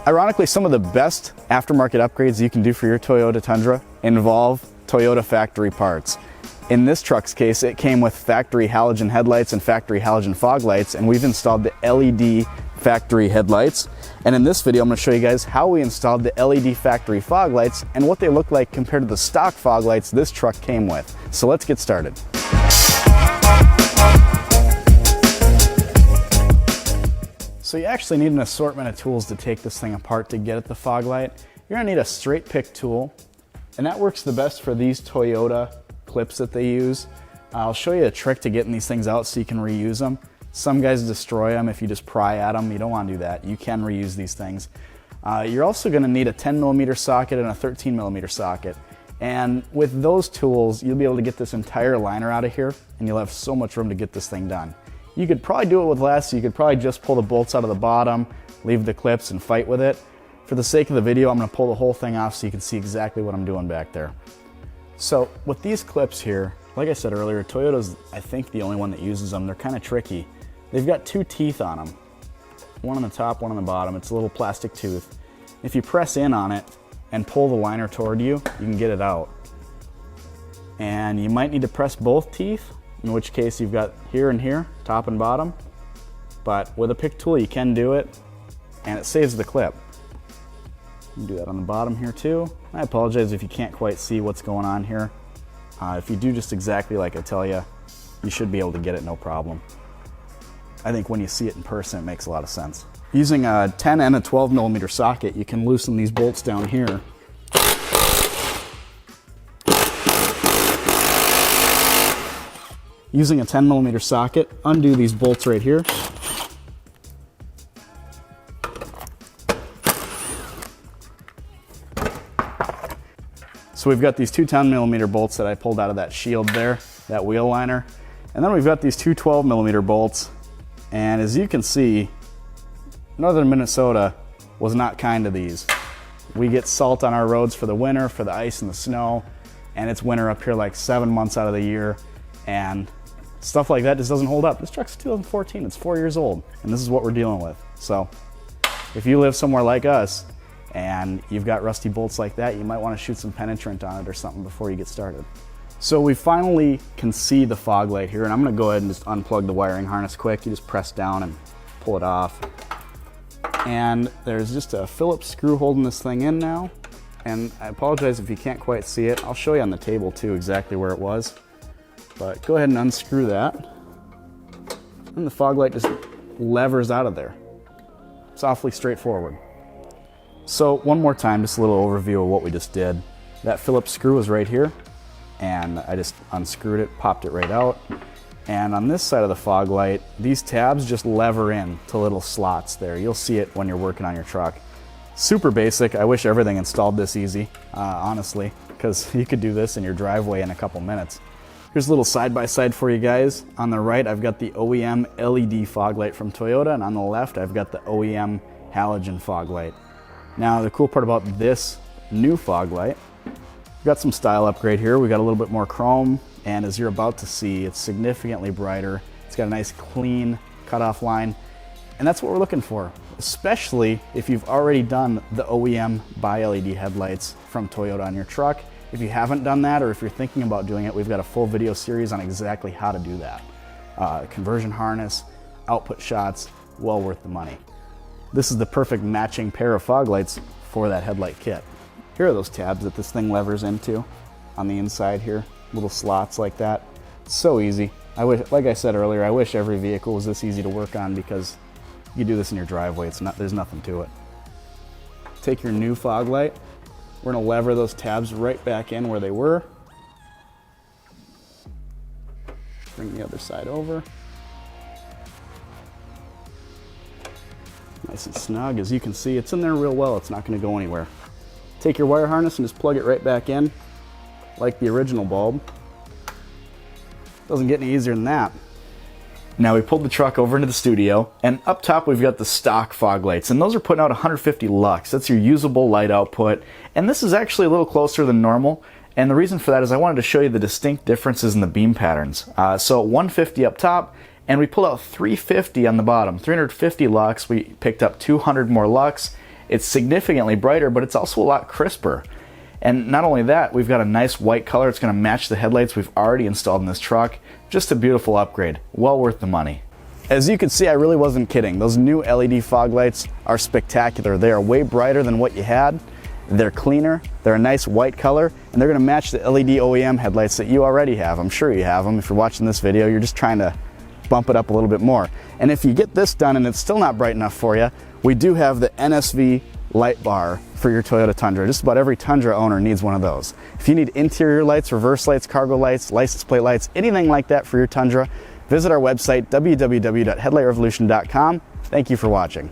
Ironically, some of the best aftermarket upgrades you can do for your Toyota Tundra involve Toyota factory parts. In this truck's case, it came with factory halogen headlights and factory halogen fog lights, and we've installed the LED factory headlights. And in this video, I'm going to show you guys how we installed the LED factory fog lights and what they look like compared to the stock fog lights this truck came with. So let's get started. So you actually need an assortment of tools to take this thing apart to get at the fog light. You're going to need a straight pick tool, and that works the best for these Toyota clips that they use. I'll show you a trick to getting these things out so you can reuse them. Some guys destroy them if you just pry at them. You don't want to do that. You can reuse these things. You're also going to need a 10mm socket and a 13mm socket. And with those tools, you'll be able to get this entire liner out of here, and you'll have so much room to get this thing done. You could probably do it with less. You could probably just pull the bolts out of the bottom, leave the clips, and fight with it. For the sake of the video, I'm going to pull the whole thing off so you can see exactly what I'm doing back there. So with these clips here, like I said earlier, Toyota's, I think, the only one that uses them. They're kind of tricky. They've got two teeth on them. One on the top, one on the bottom. It's a little plastic tooth. If you press in on it and pull the liner toward you, you can get it out. And you might need to press both teeth, in which case you've got here and here, top and bottom. But with a pick tool, you can do it, and it saves the clip. You can do that on the bottom here too. I apologize if you can't quite see what's going on here. If you do just exactly like I tell you, you should be able to get it no problem. I think when you see it in person, it makes a lot of sense. Using a 10 and a 12mm socket, you can loosen these bolts down here. Using a 10mm socket, undo these bolts right here. So we've got these two 10mm bolts that I pulled out of that shield there, that wheel liner. And then we've got these two 12mm bolts. And as you can see, northern Minnesota was not kind to these. We get salt on our roads for the winter, for the ice and the snow, and it's winter up here like 7 months out of the year, and stuff like that just doesn't hold up. This truck's 2014, it's 4 years old, and this is what we're dealing with. So if you live somewhere like us and you've got rusty bolts like that, you might want to shoot some penetrant on it or something before you get started. So we finally can see the fog light here, and I'm going to go ahead and just unplug the wiring harness quick. You just press down and pull it off. And there's just a Phillips screw holding this thing in now. And I apologize if you can't quite see it. I'll show you on the table too exactly where it was. But go ahead and unscrew that. And the fog light just levers out of there. It's awfully straightforward. So one more time, just a little overview of what we just did. That Phillips screw was right here, and I just unscrewed it, popped it right out. And on this side of the fog light, these tabs just lever in to little slots there. You'll see it when you're working on your truck. Super basic. I wish everything installed this easy, honestly, because you could do this in your driveway in a couple minutes. Here's a little side-by-side for you guys. On the right, I've got the OEM LED fog light from Toyota, and on the left, I've got the OEM halogen fog light. Now, the cool part about this new fog light, we've got some style upgrade here. We got a little bit more chrome, and as you're about to see, it's significantly brighter. It's got a nice clean cutoff line, and that's what we're looking for, especially if you've already done the OEM bi-LED headlights from Toyota on your truck. If you haven't done that, or if you're thinking about doing it, we've got a full video series on exactly how to do that. Conversion harness, output shots, well worth the money. This is the perfect matching pair of fog lights for that headlight kit. Here are those tabs that this thing levers into on the inside here, little slots like that. It's so easy. I wish, like I said earlier, I wish every vehicle was this easy to work on, because you do this in your driveway, there's nothing to it. Take your new fog light. We're going to lever those tabs right back in where they were. Bring the other side over. Nice and snug. As you can see, it's in there real well. It's not going to go anywhere. Take your wire harness and just plug it right back in, like the original bulb. Doesn't get any easier than that. Now we pulled the truck over into the studio, and up top we've got the stock fog lights, and those are putting out 150 lux. That's your usable light output, and this is actually a little closer than normal, and the reason for that is I wanted to show you the distinct differences in the beam patterns. So 150 up top, and we pulled out 350 on the bottom, 350 lux. We picked up 200 more lux, It's significantly brighter, but it's also a lot crisper. And not only that, we've got a nice white color. It's going to match the headlights we've already installed in this truck. Just a beautiful upgrade. Well worth the money. As you can see, I really wasn't kidding. Those new LED fog lights are spectacular. They are way brighter than what you had. They're cleaner, they're a nice white color, and they're going to match the LED OEM headlights that you already have. I'm sure you have them. If you're watching this video, you're just trying to bump it up a little bit more. And if you get this done and it's still not bright enough for you, we do have the NSV light bar for your Toyota Tundra. Just about every Tundra owner needs one of those. If you need interior lights, reverse lights, cargo lights, license plate lights, anything like that for your Tundra, visit our website, www.headlightrevolution.com. Thank you for watching.